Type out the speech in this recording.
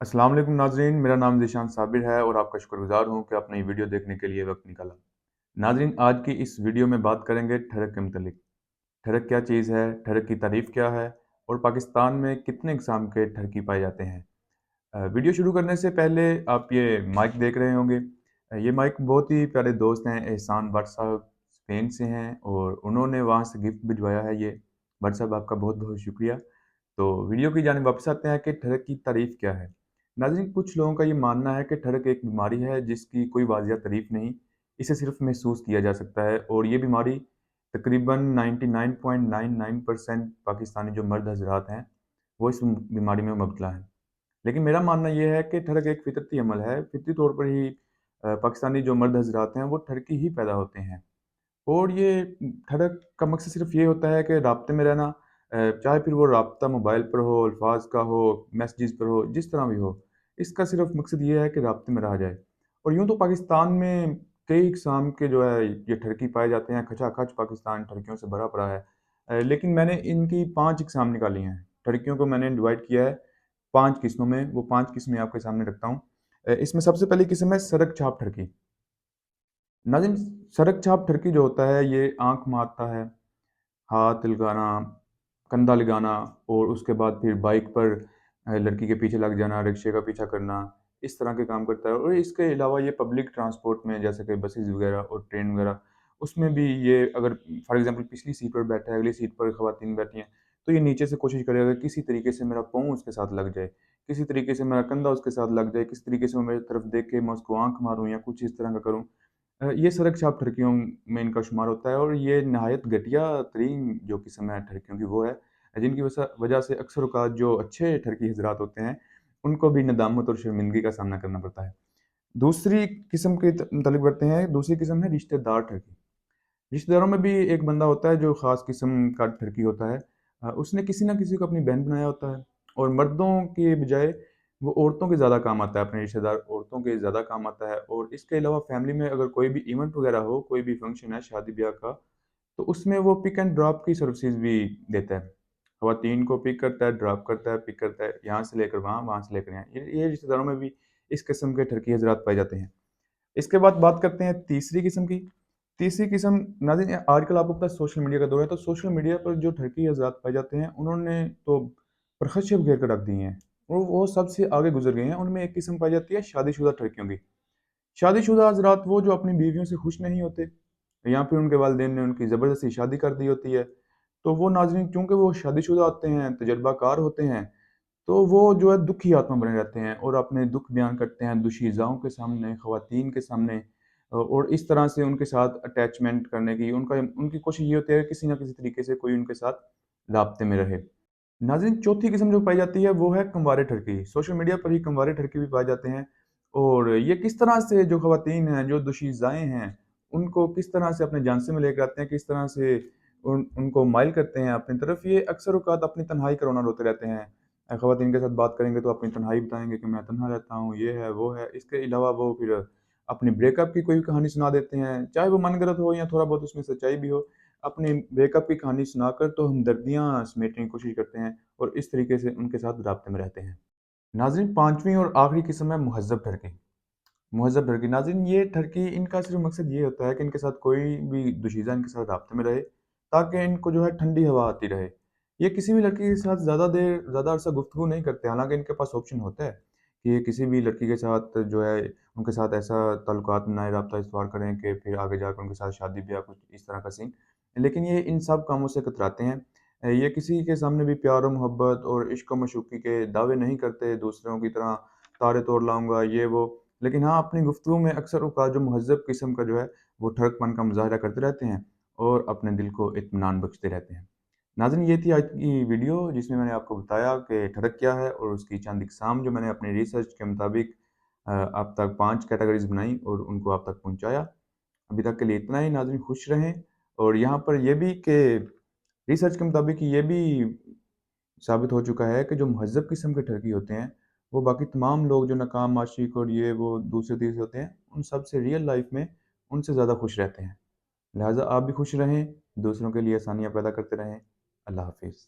अस्सलाम वालेकुम नाज़रीन, मेरा नाम ज़ीशान साबिर है और आपका शुक्रगुज़ार हूँ कि आपने ये वीडियो देखने के लिए वक्त निकाला। नाज़रीन, आज की इस वीडियो में बात करेंगे ठरक के मुतल्लिक। ठरक क्या चीज़ है, ठरक की तारीफ़ क्या है और पाकिस्तान में कितने इक़साम के ठरकी पाए जाते हैं। वीडियो शुरू करने से पहले आप ये माइक देख रहे होंगे। ये माइक बहुत ही प्यारे दोस्त हैं, एहसान भट्ट साहब स्पेन से हैं और उन्होंने वहाँ से गिफ्ट भिजवाया है ये। भट्ट साहब, आपका बहुत-बहुत शुक्रिया। तो वीडियो की जानिब वापस आते हैं कि ठरक की तारीफ़ क्या है। नाज़रीन, कुछ लोगों का ये मानना है कि ठरक एक बीमारी है जिसकी कोई वाज़िया तारीफ़ नहीं, इसे सिर्फ़ महसूस किया जा सकता है और ये बीमारी तकरीबन 99.99% पाकिस्तानी जो मर्द हज़रात हैं, वो इस बीमारी में मुब्तला हैं। लेकिन मेरा मानना ये है कि ठरक एक फ़ितरती अमल है, फ़ितरी तौर पर ही पाकिस्तानी जो मर्द हज़रात हैं, वो ठरकी ही पैदा होते हैं। और ये ठड़क का मकसद सिर्फ़ ये होता है कि राब्ते में रहना, चाहे फिर वो राब्ता मोबाइल पर हो, अल्फ़ाज़ का हो, मैसेजेस पर हो, जिस तरह भी हो। इसका सिर्फ़ मकसद ये है कि राब्ते में रहा जाए। और यूँ तो पाकिस्तान में कई इक़साम के जो है ये ठरकी पाए जाते हैं, खचाखच पाकिस्तान ठरकियों से भरा पड़ा है। लेकिन मैंने इनकी 5 इक़साम निकाली हैं। ठरकियों को मैंने डिवाइड किया है 5 किस्मों में, वो 5 किस्में आपके सामने रखता हूँ। इसमें सबसे पहली किस्म है सरक छाप ठरकी। नाज़रीन, सड़क छाप ठरकी जो होता है ये आँख मारता है, हाथ लगाना, कंधा लगाना और उसके बाद फिर बाइक पर लड़की के पीछे लग जाना, रिक्शे का पीछा करना, इस तरह के काम करता है। और इसके अलावा ये पब्लिक ट्रांसपोर्ट में जैसे कि बसेज़ वगैरह और ट्रेन वगैरह, उसमें भी ये अगर फॉर एग्ज़ाम्पल पिछली सीट पर बैठा है, अगली सीट पर ख़वातीन बैठी हैं, तो ये नीचे से कोशिश करेगा कि किसी तरीके से मेरा पाँव उसके साथ लग जाए, किसी तरीके से मेरा कंधा उसके साथ लग जाए, किसी तरीके से वो मेरी तरफ देखे, मैं उसको आँख मारूँ या कुछ इस तरह का करूँ। ये सड़क छाप ठरकियों में इनका शुमार होता है और ये नहायत घटिया तरीन जो किस्म है ठरकियों की वो है, जिनकी वजह से अक्सर औक़ात जो अच्छे ठरकी हज़रात होते हैं, उनको भी नदामत और शर्मिंदगी का सामना करना पड़ता है। दूसरी किस्म के मुतालिक बढ़ते हैं, दूसरी किस्म है रिश्तेदार ठरकी। रिश्तेदारों में भी एक बंदा होता है जो ख़ास किस्म का ठरकी होता है। उसने किसी न किसी को अपनी बहन बनाया होता है और मर्दों के बजाय वो औरतों के ज़्यादा काम आता है, अपने रिश्तेदार औरतों के ज़्यादा काम आता है। और इसके अलावा फ़ैमिली में अगर कोई भी इवेंट वग़ैरह हो, कोई भी फंक्शन है शादी-ब्याह का, तो उसमें वो पिक एंड ड्रॉप की सर्विसेज़ भी देता है। ख़वातीन को पिक करता है, ड्रॉप करता है, पिक करता है, यहाँ से लेकर वहाँ, वहाँ से लेकर यहाँ। ये रिश्तेदारों में भी इस किस्म के ठरकी हज़रात पाए जाते हैं। इसके बाद बात करते हैं तीसरी किस्म की। तीसरी किस्म, नाज़रीन, आजकल आपको पता है सोशल मीडिया का दौर है, तो सोशल मीडिया पर जो ठरकी हज़रात पाए जाते हैं, उन्होंने तो परख़चे घेर कर रख दी हैं। वो सबसे आगे गुज़र गए हैं। उनमें एक किस्म पाई जाती है शादीशुदा ठरकियों की। शादीशुदा हज़रात वो जो अपनी बीवियों से खुश नहीं होते या फिर उनके वालिदैन ने उनकी ज़बरदस्ती शादी कर दी होती है। तो वो नाज़रीन चूँकि वो शादीशुदा होते हैं, तजुर्बाकार होते हैं, तो वो जो है दुखी आत्मा बने रहते हैं और अपने दुःख बयान करते हैं दुशीज़ाओं के सामने, ख़वातीन के सामने, और इस तरह से उनके साथ अटैचमेंट करने की उनकी कोशिश ये होती है कि किसी न किसी तरीके से कोई उनके साथ राब्ते में रहे। नाज़रीन, चौथी किस्म जो पाई जाती है वो है कँवारे ठरकी। सोशल मीडिया पर ही कँवारे ठरकी भी पाए जाते हैं और ये किस तरह से जो ख़वातीन हैं, जो दुशीज़ाएँ हैं, उनको किस तरह से अपने झांसे में लेकर आते हैं, किस तरह से उनको माइल करते हैं अपनी तरफ। ये अक्सर औक़ात अपनी तन्हाई का रोना रोते रहते हैं। ख़वातीन के साथ बात करेंगे तो अपनी तन्हाई बताएँगे कि मैं तन्हा रहता हूँ, ये है, वो है। इसके अलावा वो फिर अपनी ब्रेकअप की कोई कहानी सुना देते हैं, चाहे वो मनगढ़ंत हो या थोड़ा बहुत उसमें सच्चाई भी हो। अपनी ब्रेकअप की कहानी सुनाकर तो हमदर्दियाँ समेटने की कोशिश करते हैं और इस तरीके से उनके साथ राब्ते में रहते हैं। नाज़रीन, 5वीं और आखिरी किस्म है मुहज़्ज़ब ठरकी। मुहज़्ज़ब ठरकी, नाज़रीन, ये ठरकी इनका सिर्फ़ मकसद ये होता है कि इनके साथ कोई भी दुशीज़ा इनके साथ राब्ते में रहे, ताकि इनको जो है ठंडी हवा आती रहे। ये किसी भी लड़की के साथ ज़्यादा अरसा गुफ्तगू नहीं करते, हालाँकि इनके पास ऑप्शन होता है कि ये किसी भी लड़की के साथ जो है उनके साथ ऐसा ताल्लुकात बनाए, राब्ता इस्तवार करें कि फिर आगे जाकर उनके साथ शादी-ब्याह कुछ इस तरह का सीन। लेकिन ये इन सब कामों से कतराते हैं। ये किसी के सामने भी प्यार और मोहब्बत और इश्क व मशूक़ी के दावे नहीं करते, दूसरों की तरह तारे तोड़ लाऊँगा, ये वो। लेकिन हाँ, अपनी गुफ्तगू में अक्सर औक़ात जो मुहज़्ज़ब किस्म का जो है, वो ठरकपन का मुज़ाहरा करते रहते हैं और अपने दिल को इत्मीनान बख्शते रहते हैं। नाज़रीन, ये थी आज की वीडियो जिसमें मैंने आपको बताया कि ठरक क्या है और उसकी चंद इक़साम जो मैंने अपनी रिसर्च के मुताबिक आप तक 5 कैटेगरीज़ बनाई और उनको आप तक पहुँचाया। अभी तक के लिए इतना ही। नाज़रीन, खुश रहें। और यहाँ पर ये भी कि रिसर्च के मुताबिक ये भी साबित हो चुका है कि जो मुहज़्ज़ब किस्म के ठरकी होते हैं, वो बाकी तमाम लोग जो नाकाम आशिक और ये वो दूसरे-तीसरे होते हैं, उन सब से रियल लाइफ़ में उनसे ज़्यादा खुश रहते हैं। लिहाज़ा आप भी खुश रहें, दूसरों के लिए आसानियाँ पैदा करते रहें। अल्लाह हाफ़िज़।